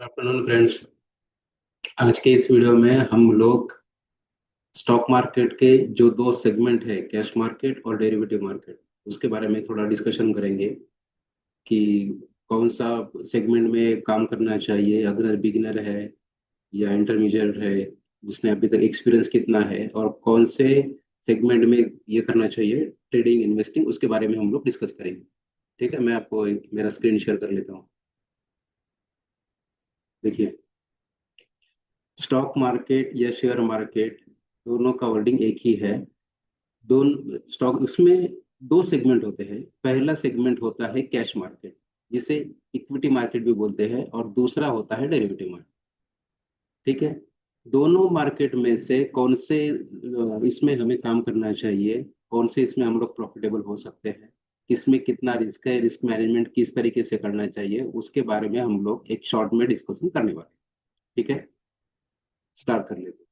Afternoon friends. आज के इस वीडियो में हम लोग स्टॉक मार्केट के जो दो सेगमेंट है, कैश मार्केट और डेरिवेटिव मार्केट, उसके बारे में थोड़ा डिस्कशन करेंगे कि कौन सा सेगमेंट में काम करना चाहिए, अगर बिगिनर है या इंटरमीडिएट है, जिसने अभी तक एक्सपीरियंस कितना है, और कौन से सेगमेंट में ये करना चाहिए, ट्रेडिंग इन्वेस्टिंग, उसके बारे में हम लोग डिस्कस करेंगे। ठीक है, मैं आपको मेरा स्क्रीन शेयर कर लेता हूँ। देखिए, स्टॉक मार्केट या शेयर मार्केट दोनों का वर्डिंग एक ही है। दोनों स्टॉक, उसमें दो सेगमेंट होते हैं। पहला सेगमेंट होता है कैश मार्केट, जिसे इक्विटी मार्केट भी बोलते हैं, और दूसरा होता है डेरिवेटिव मार्केट। ठीक है, दोनों मार्केट में से कौन से इसमें हमें काम करना चाहिए, कौन से इसमें हम लोग प्रॉफिटेबल हो सकते हैं, किसमें कितना रिस्क है, रिस्क मैनेजमेंट किस तरीके से करना चाहिए, उसके बारे में हम लोग एक शॉर्ट में डिस्कशन करने वाले हैं। ठीक है, स्टार्ट कर लेते हैं।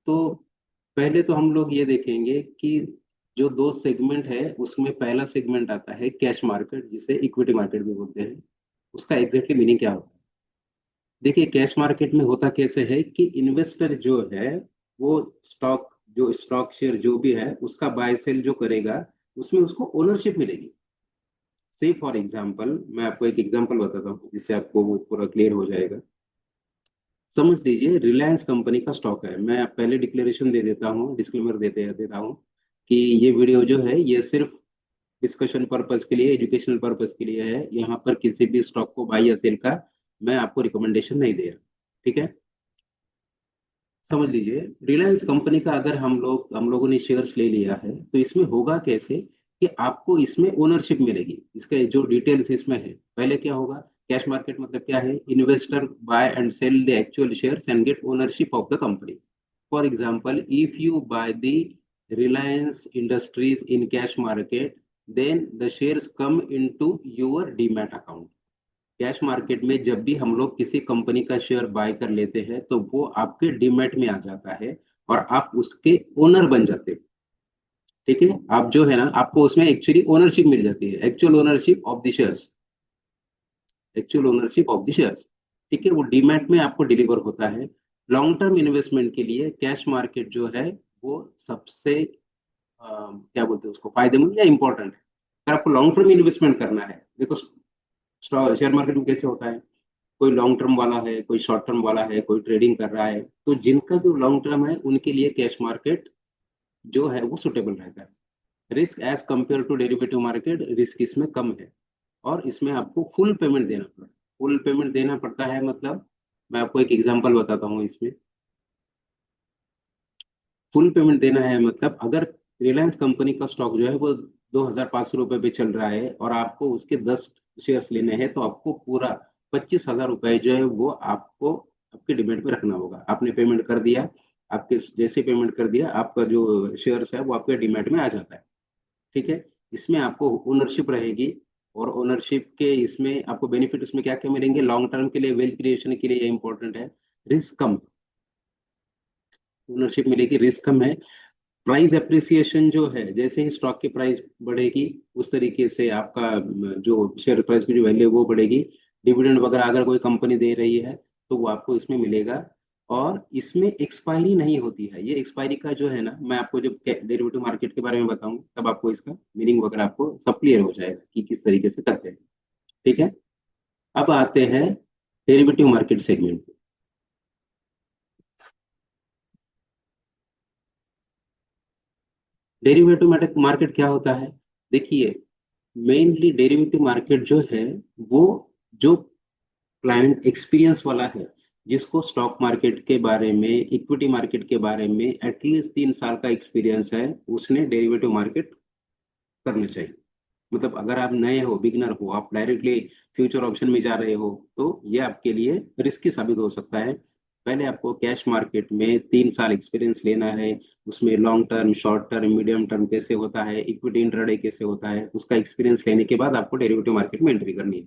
तो पहले तो हम लोग ये देखेंगे कि जो दो सेगमेंट है, उसमें पहला सेगमेंट आता है कैश मार्केट, जिसे इक्विटी मार्केट भी बोलते हैं। उसका एग्जैक्टली मीनिंग क्या होता है? देखिए, कैश मार्केट में होता कैसे है कि इन्वेस्टर जो है, वो स्टॉक, जो स्टॉक शेयर जो भी है, उसका बाय सेल जो करेगा, उसमें उसको ओनरशिप मिलेगी। से फॉर एग्जाम्पल, मैं आपको एक एग्जांपल बताता हूँ जिससे आपको वो पूरा क्लियर हो जाएगा। समझ लीजिए, रिलायंस कंपनी का स्टॉक है। मैं पहले डिक्लेरेशन दे देता हूँ, डिस्क्लेमर देते देता हूँ कि ये वीडियो जो है, ये सिर्फ डिस्कशन पर्पस के लिए, एजुकेशनल पर्पस के लिए है। यहाँ पर किसी भी स्टॉक को बाई या सेल का मैं आपको रिकमेंडेशन नहीं दे रहा। ठीक है, समझ लीजिए, रिलायंस कंपनी का अगर हम लोगों ने शेयर्स ले लिया है, तो इसमें होगा कैसे कि आपको इसमें ओनरशिप मिलेगी। इसके जो डिटेल्स इसमें है, पहले क्या होगा? कैश मार्केट मतलब क्या है? Investor buy and sell the actual shares and get ownership of the company. For example, if you buy the Reliance Industries in cash market, then the shares come into your demat account। Cash market में जब भी हम लोग किसी company का share bye कर लेते हैं, तो वो आपके डीमैट में आ जाता है और आप उसके ओनर बन जाते हो। ठीक है, आप जो है ना, आपको उसमें एक्चुअली ओनरशिप मिल जाती है, actual ownership of the shares, actual ownership of the shares. ठीक है, वो डीमैट में आपको डिलीवर होता है। लॉन्ग टर्म इन्वेस्टमेंट के लिए कैश मार्केट जो है, वो सबसे क्या बोलते हैं उसको, फायदेमंद या इंपॉर्टेंट है। अगर आपको लॉन्ग टर्म इन्वेस्टमेंट करना है, देखो, शेयर मार्केट में कैसे होता है, कोई लॉन्ग टर्म वाला है, कोई शॉर्ट टर्म वाला है, कोई ट्रेडिंग कर रहा है, तो जिनका जो लॉन्ग टर्म है, उनके लिए कैश मार्केट जो है वो सुटेबल रहता है। Risk as compare to derivative market, risk इसमें कम है, और इसमें आपको फुल पेमेंट देना पड़ता है। फुल पेमेंट देना पड़ता है मतलब, मैं आपको एक एग्जांपल बताता हूँ इसमें। फुल पेमेंट देना है मतलब, अगर रिलायंस कंपनी का स्टॉक जो है वो 2,500 रुपये पे चल रहा है, और आपको उसके 10 शेयर्स लेने हैं, तो आपको पूरा 25,000 रुपये जो है वो आपको आपके डिमेट में रखना होगा। आपने पेमेंट कर दिया, आपके जैसे पेमेंट कर दिया, आपका जो शेयर्स है वो आपके डिमेट में आ जाता है। ठीक है, इसमें आपको ओनरशिप रहेगी, और ओनरशिप के इसमें आपको बेनिफिट उसमें क्या क्या मिलेंगे? लॉन्ग टर्म के लिए, वेल्थ क्रिएशन के लिए ये इंपॉर्टेंट है। रिस्क कम, ओनरशिप मिलेगी, रिस्क कम है। प्राइस एप्रिसिएशन जो है, जैसे ही स्टॉक की प्राइस बढ़ेगी, उस तरीके से आपका जो शेयर प्राइस की जो वैल्यू है वो बढ़ेगी। डिविडेंड वगैरह अगर कोई कंपनी दे रही है, तो वो आपको इसमें मिलेगा। और इसमें एक्सपायरी नहीं होती है। ये एक्सपायरी का जो है ना, मैं आपको जब डेरिवेटिव मार्केट के बारे में बताऊंगा, तब आपको इसका मीनिंग वगैरह आपको सब क्लियर हो जाएगा कि किस तरीके से करते हैं। ठीक है, अब आते हैं derivative market segment. Derivative market क्या होता है? देखिए, मेनली डेरिवेटिव मार्केट जो है, वो जो क्लाइंट एक्सपीरियंस वाला है, जिसको स्टॉक मार्केट के बारे में, इक्विटी मार्केट के बारे में एटलीस्ट 3 साल का एक्सपीरियंस है, उसने डेरिवेटिव मार्केट करना चाहिए। मतलब अगर आप नए हो, बिगनर हो, आप डायरेक्टली फ्यूचर ऑप्शन में जा रहे हो, तो ये आपके लिए रिस्की साबित हो सकता है। पहले आपको कैश मार्केट में 3 साल एक्सपीरियंस लेना है। उसमें long term, short term, medium term कैसे होता है, इक्विटी इंट्राडे कैसे होता है, उसका एक्सपीरियंस लेने के बाद आपको डेरिवेटिव मार्केट में एंट्री करनी है।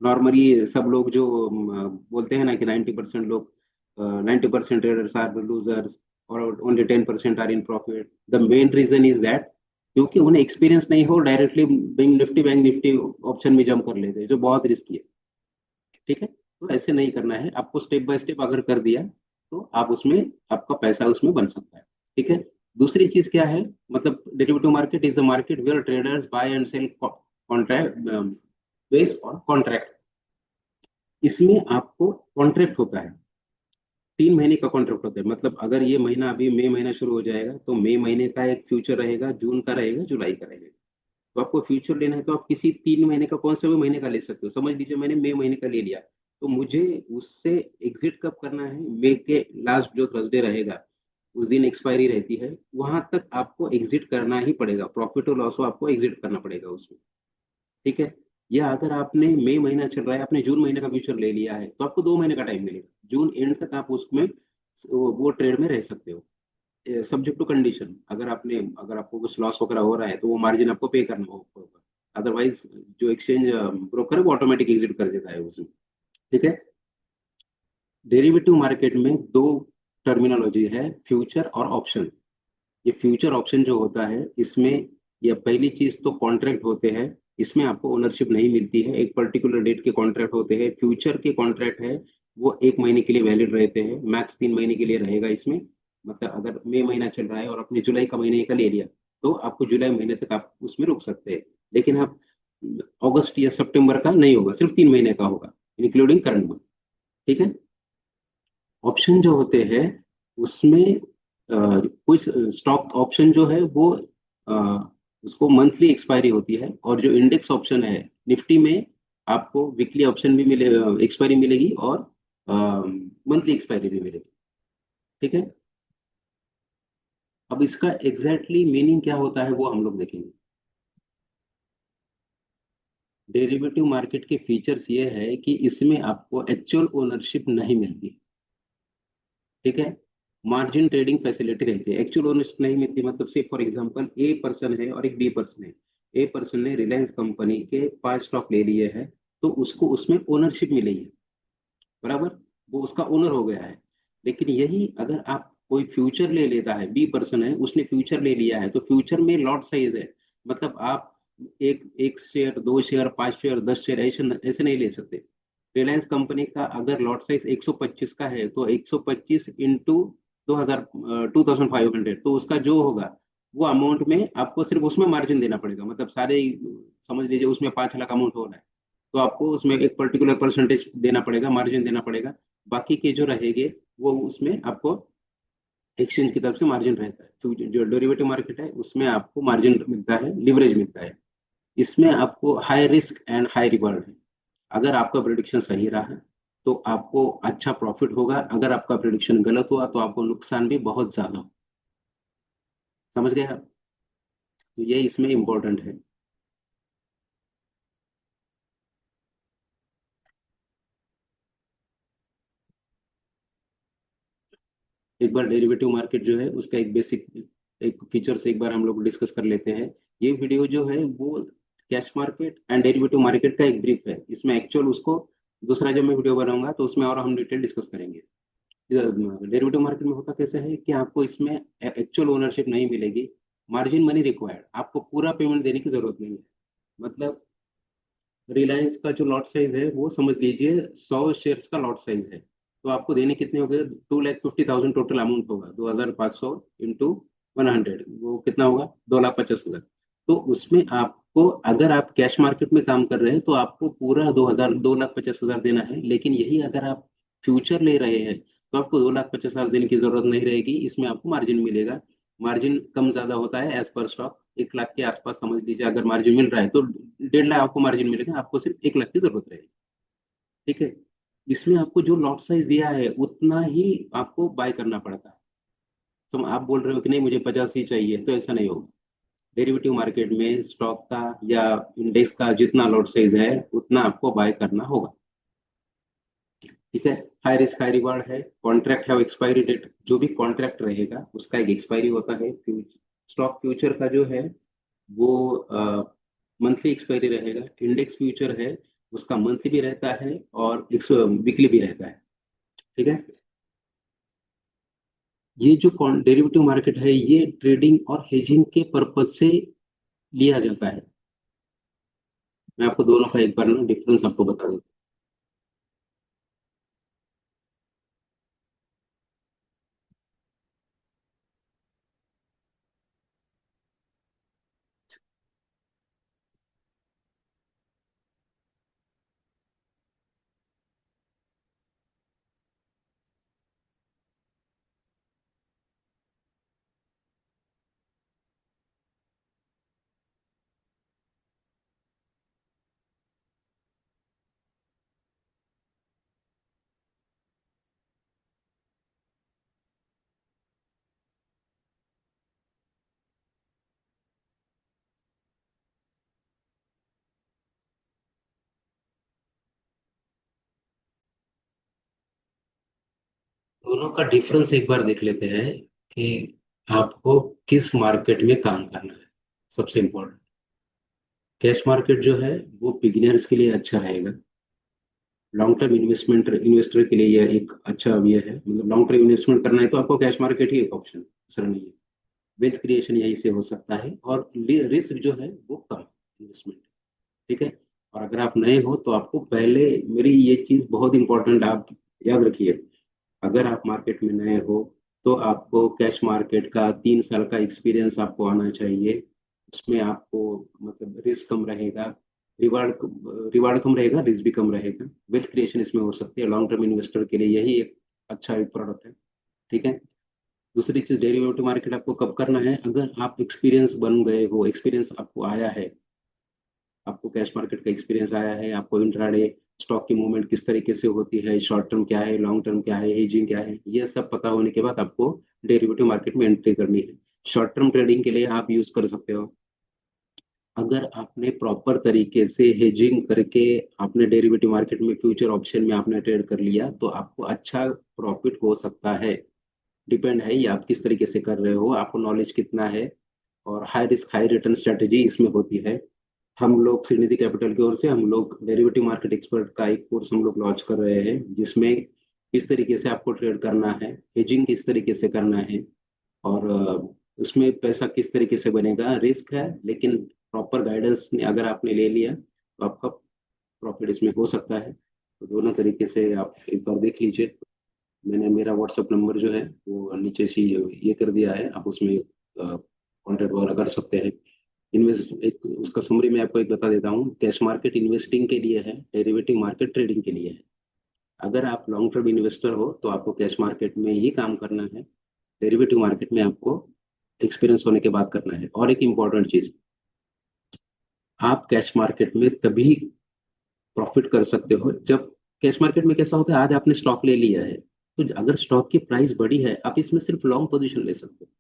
नॉर्मली सब लोग जो बोलते हैं ना कि 90% लोग, 90% ट्रेडर्स आर लूजर्स और only 10% are in profit. The main reason is that, क्योंकि उन्हें एक्सपीरियंस नहीं हो, डायरेक्टली बैंक निफ्टी ऑप्शन में जंप कर लेते हैं, जो बहुत रिस्की है। ठीक है, तो ऐसे नहीं करना है आपको, स्टेप बाय स्टेप अगर कर दिया तो आप उसमें, आपका पैसा उसमें बन सकता है। ठीक है। दूसरी चीज क्या है, मतलब derivative market is a market where traders buy and sell contract based on contract. इसमें आपको कॉन्ट्रैक्ट होता है, 3 महीने का कॉन्ट्रैक्ट होता है। मतलब अगर ये महीना अभी मई महीना शुरू हो जाएगा तो मई महीने का एक फ्यूचर रहेगा, जून का रहेगा, जुलाई का रहेगा। तो आपको फ्यूचर लेना है तो आप किसी 3 महीने का कौन सा भी महीने का ले सकते हो। समझ लीजिए मैंने मई महीने का ले लिया, तो मुझे उससे एग्जिट कब करना है, मई के लास्ट जो थर्सडे रहेगा उस दिन एक्सपायरी रहती है, वहां तक आपको एग्जिट करना ही पड़ेगा, प्रॉफिट और लॉस हो आपको एग्जिट करना पड़ेगा उसमें। ठीक है। या अगर आपने मई महीना चल रहा है, आपने जून महीने का फ्यूचर ले लिया है, तो आपको 2 महीने का टाइम मिलेगा, जून एंड तक आप उसमें वो ट्रेड में रह सकते हो, सब्जेक्ट टू कंडीशन। अगर आपको कुछ लॉस वगैरह हो रहा है तो वो मार्जिन आपको पे करना होगा, अदरवाइज जो एक्सचेंज ब्रोकर है वो ऑटोमेटिक एग्जिट कर देता है उसमें। ठीक है। डेरिवेटिव मार्केट में दो टर्मिनोलॉजी है, फ्यूचर और ऑप्शन। ये फ्यूचर ऑप्शन जो होता है इसमें, या पहली चीज तो कॉन्ट्रैक्ट होते हैं, इसमें आपको ओनरशिप नहीं मिलती है, एक पर्टिकुलर डेट के कॉन्ट्रैक्ट होते हैं। फ्यूचर के कॉन्ट्रैक्ट है वो 1 महीने के लिए वैलिड रहते हैं, मैक्स 3 महीने के लिए रहेगा इसमें। मतलब अगर मई महीना चल रहा है और आपने जुलाई का महीने का ले लिया, तो आपको जुलाई महीने तक आप उसमें रुक सकते हैं। लेकिन आप अगस्त या सितंबर का नहीं होगा, सिर्फ 3 महीने का होगा, इंक्लूडिंग करंट मंथ। ठीक है। ऑप्शन जो होते हैं उसमें कुछ स्टॉक ऑप्शन जो है वो अ, उसको मंथली एक्सपायरी होती है, और जो इंडेक्स ऑप्शन है निफ्टी में, आपको वीकली ऑप्शन भी मिले, एक्सपायरी मिलेगी, और मंथली एक्सपायरी भी मिलेगी। ठीक है। अब इसका एग्जैक्टली मीनिंग क्या होता है वो हम लोग देखेंगे। डेरिवेटिव मार्केट के फीचर्स ये है कि इसमें आपको एक्चुअल ओनरशिप नहीं मिलती। ठीक है। मार्जिन ट्रेडिंग फैसिलिटी रहती है, एक्चुअल ओनरशिप नहीं मिलती। मतलब से फॉर एग्जांपल ए पर्सन है और एक बी पर्सन है। ए पर्सन ने रिलायंस कंपनी के 5 स्टॉक ले लिए हैं, तो उसको उसमें ओनरशिप मिली है, बराबर, वो उसका ओनर हो गया है। लेकिन यही अगर आप कोई फ्यूचर ले लेता है, बी पर्सन है उसने फ्यूचर ले लिया है, तो फ्यूचर में लॉट साइज है। मतलब आप एक एक शेयर, 2 शेयर, 5 शेयर, 10 शेयर ऐसे ऐसे नहीं ले सकते। रिलायंस कंपनी का अगर लॉट साइज 125 का है, तो 125 इंटू 2000, 2500, तो उसका जो होगा वो अमाउंट में आपको सिर्फ उसमें मार्जिन देना पड़ेगा। मतलब सारे समझ लीजिए उसमें 5 लाख अमाउंट हो रहा है, तो आपको उसमें एक पर्टिकुलर परसेंटेज देना पड़ेगा, मार्जिन देना पड़ेगा। बाकी के जो रहेंगे वो उसमें आपको एक्सचेंज की तरफ से मार्जिन रहता है। तो जो डेरिवेटिव मार्केट है उसमें आपको मार्जिन मिलता है, लिवरेज मिलता है। इसमें आपको high risk and high reward है। अगर आपका प्रिडिक्शन सही रहा तो आपको अच्छा प्रॉफिट होगा, अगर आपका प्रिडिक्शन गलत हुआ तो आपको नुकसान भी बहुत ज्यादा हो। समझ गए आप? तो ये इसमें इम्पोर्टेंट है। एक बार डेरिवेटिव मार्केट जो है उसका एक बेसिक, एक फीचर से एक बार हम लोग डिस्कस कर लेते हैं। ये वीडियो जो है वो cash market and derivative market का एक ब्रीफ है, इसमें एक्चुअल उसको दूसरा जब मैं वीडियो बनाऊंगा तो उसमें और हम डिटेल डिस्कस करेंगे। डेरिवेटिव मार्केट में होता कैसे है कि आपको इसमें एक्चुअल ओनरशिप नहीं मिलेगी, मार्जिन मनी रिक्वायर्ड, आपको पूरा पेमेंट देने की जरूरत नहीं है। मतलब रिलायंस का जो लॉट साइज है वो समझ लीजिए 100 शेयर्स का लॉट साइज है, तो आपको देने कितने हो गए, 2,50,000 टोटल अमाउंट होगा, 2,500 इंटू 100, वो कितना होगा, 2,50,000। तो उसमें आपको, अगर आप कैश मार्केट में काम कर रहे हैं तो आपको पूरा 2,50,000 देना है। लेकिन यही अगर आप फ्यूचर ले रहे हैं तो आपको 2,50,000 देने की जरूरत नहीं रहेगी, इसमें आपको मार्जिन मिलेगा। मार्जिन कम ज्यादा होता है एज पर स्टॉक, 1 लाख के आसपास समझ लीजिए अगर मार्जिन मिल रहा है तो 1.5 लाख आपको मार्जिन मिलेगा, आपको सिर्फ 1 लाख की जरूरत रहेगी। ठीक है। इसमें आपको जो लॉट साइज दिया है उतना ही आपको बाय करना पड़ता है। तो आप बोल रहे हो कि नहीं मुझे 50 ही चाहिए, तो ऐसा नहीं होगा। डेरिवेटिव मार्केट में स्टॉक का या इंडेक्स का जितना लॉट साइज है उतना आपको बाय करना होगा। ठीक है। हाई रिस्क हाई रिवार्ड है, कॉन्ट्रैक्ट है, एक्सपायरी डेट, जो भी कॉन्ट्रैक्ट रहेगा उसका एक एक्सपायरी होता है। स्टॉक फ्यूचर का जो है वो मंथली एक्सपायरी रहेगा। इंडेक्स फ्यूचर है उसका मंथली भी रहता है और वीकली भी रहता है। ठीक है। ये जो डेरिवेटिव मार्केट है ये ट्रेडिंग और हेजिंग के पर्पज से लिया जाता है। मैं आपको दोनों का एक बार ना डिफरेंस आपको बता दूं। दोनों का डिफरेंस एक बार देख लेते हैं कि आपको किस मार्केट में काम करना है। सबसे इम्पोर्टेंट, कैश मार्केट जो है वो बिगिनर्स के लिए अच्छा रहेगा। लॉन्ग टर्म इन्वेस्टमेंट इन्वेस्टर के लिए यह एक अच्छा ये है, मतलब लॉन्ग टर्म इन्वेस्टमेंट करना है तो आपको कैश मार्केट ही एक ऑप्शन, दूसरा नहीं है। वेल्थ क्रिएशन यहीं से हो सकता है, और रिस्क जो है वो कम इन्वेस्टमेंट। ठीक है। और अगर आप नए हो तो आपको पहले, मेरी ये चीज बहुत इंपॉर्टेंट आप याद रखिए, अगर आप मार्केट में नए हो तो आपको कैश मार्केट का 3 साल का एक्सपीरियंस आपको आना चाहिए। उसमें आपको मतलब रिस्क कम रहेगा, रिवार्ड रिवार्ड कम रहेगा, रिस्क भी कम रहेगा। वेल्थ क्रिएशन इसमें हो सकती है। लॉन्ग टर्म इन्वेस्टर के लिए यही एक अच्छा एक प्रोडक्ट है। ठीक है। दूसरी चीज, डेरिवेटिव मार्केट आपको कब करना है, अगर आप एक्सपीरियंस बन गए हो, एक्सपीरियंस आपको आया है, आपको कैश मार्केट का एक्सपीरियंस आया है, आपको इंट्राडे स्टॉक की मूवमेंट किस तरीके से होती है, शॉर्ट टर्म क्या है, लॉन्ग टर्म क्या है, हेजिंग क्या है, ये सब पता होने के बाद आपको डेरिवेटिव मार्केट में एंट्री करनी है। शॉर्ट टर्म ट्रेडिंग के लिए आप यूज कर सकते हो, अगर आपने प्रॉपर तरीके से हेजिंग करके आपने डेरिवेटिव मार्केट में फ्यूचर ऑप्शन में आपने ट्रेड कर लिया तो आपको अच्छा प्रॉफिट हो सकता है। डिपेंड है ये आप किस तरीके से कर रहे हो, आपको नॉलेज कितना है। और high risk high return strategy इसमें होती है। हम लोग श्रीनिधि कैपिटल की ओर से हम लोग डेरिवेटिव मार्केट एक्सपर्ट का एक कोर्स हम लोग लॉन्च कर रहे हैं, जिसमें किस तरीके से आपको ट्रेड करना है, हेजिंग किस तरीके से करना है, और उसमें पैसा किस तरीके से बनेगा। रिस्क है लेकिन प्रॉपर गाइडेंस ने अगर आपने ले लिया तो आपका प्रॉफिट इसमें हो सकता है। तो दोनों तरीके से आप एक बार देख लीजिए। मैंने मेरा व्हाट्सअप नंबर जो है वो नीचे से ये कर दिया है, आप उसमें कॉन्टेक्ट वगैरह कर सकते हैं। इन्वेस्ट एक उसका समरी मैं आपको एक बता देता हूँ। कैश मार्केट इन्वेस्टिंग के लिए है, डेरिवेटिव मार्केट ट्रेडिंग के लिए है। अगर आप लॉन्ग टर्म इन्वेस्टर हो तो आपको कैश मार्केट में ही काम करना है, डेरिवेटिव मार्केट में आपको एक्सपीरियंस होने के बाद करना है। और एक इम्पॉर्टेंट चीज, आप कैश मार्केट में तभी प्रॉफिट कर सकते हो जब, कैश मार्केट में कैसा होता है, आज आपने स्टॉक ले लिया है तो अगर स्टॉक की प्राइस बढ़ी है आप इसमें सिर्फ लॉन्ग पोजीशन ले सकते हो।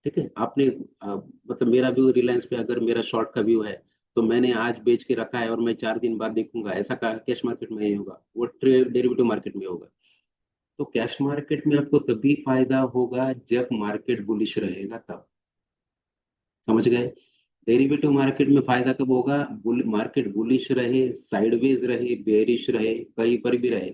ठीक है। आपने मतलब मेरा व्यू रिलायंस पे अगर मेरा शॉर्ट का व्यू है तो मैंने आज बेच के रखा है और मैं 4 दिन बाद देखूंगा, ऐसा का कैश मार्केट में नहीं होगा, वो ट्रेड डेरिवेटिव मार्केट में होगा। तो कैश मार्केट में आपको तभी फायदा होगा जब मार्केट बुलिश रहेगा तब। समझ गए। डेरिवेटिव मार्केट में फायदा कब होगा, मार्केट बुलिश रहे, साइडवेज रहे, बेरिश रहे, कहीं पर भी रहे,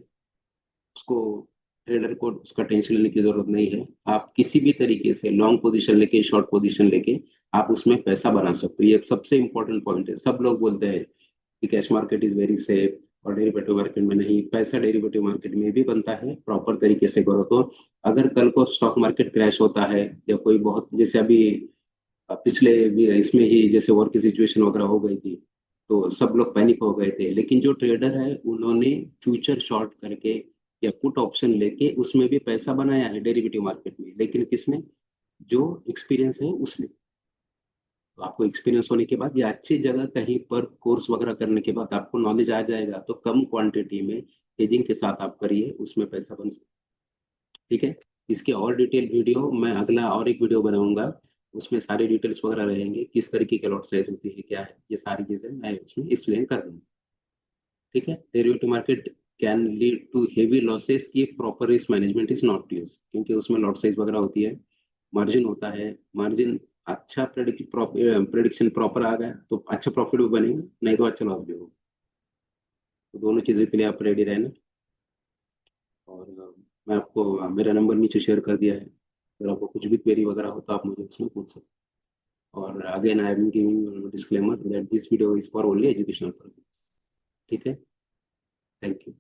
उसको ट्रेडर को उसका टेंशन लेने की जरूरत नहीं है। आप किसी भी तरीके से लॉन्ग पोजीशन लेके शॉर्ट पोजीशन लेके आप उसमें पैसा बना सकते हो। ये एक सबसे इंपॉर्टेंट पॉइंट है। सब लोग बोलते हैं कि cash market is very safe और डेरिवेटिव मार्केट में नहीं, पैसा डेरिवेटिव मार्केट में भी बनता है प्रॉपर तरीके से करो तो। अगर कल को स्टॉक मार्केट क्रैश होता है या कोई बहुत, जैसे अभी पिछले भी इसमें ही जैसे वॉर की सिचुएशन वगैरह हो गई थी तो सब लोग पैनिक हो गए थे, लेकिन जो ट्रेडर है उन्होंने फ्यूचर शॉर्ट करके या पुट ऑप्शन लेके उसमें भी पैसा बनाया है डेरिवेटिव मार्केट में। लेकिन किसने, जो एक्सपीरियंस है उसने। तो आपको एक्सपीरियंस होने के बाद या अच्छी जगह कहीं पर कोर्स वगैरह करने के बाद आपको नॉलेज आ जाएगा तो कम क्वांटिटी में हेजिंग के साथ आप करिए, उसमें पैसा बन सकता है। ठीक है। इसके और डिटेल वीडियो मैं अगला और एक वीडियो बनाऊंगा, उसमें सारी डिटेल्स वगैरह रहेंगे, किस तरीके की लॉट साइज होती है क्या है, ये सारी चीजें मैं उसमें एक्सप्लेन कर दूंगा। ठीक है। Derivative market can lead to heavy losses if proper risk management is not use, क्योंकि उसमें लॉट साइज वगैरह होती है, मार्जिन होता है। मार्जिन अच्छा प्रेडिक्शन प्रॉपर आ गया तो अच्छा प्रॉफिट भी बनेगा, नहीं तो अच्छा लॉस भी होगा। तो दोनों चीज़ों के लिए आप रेडी रहना। और मैं आपको मेरा नंबर नीचे शेयर कर दिया है, अगर आपको कुछ भी क्वेरी वगैरह हो तो आप मुझे उसमें पूछ सकते हो। और again I am giving disclaimer that this video is for only educational purpose. ठीक है। Thank you.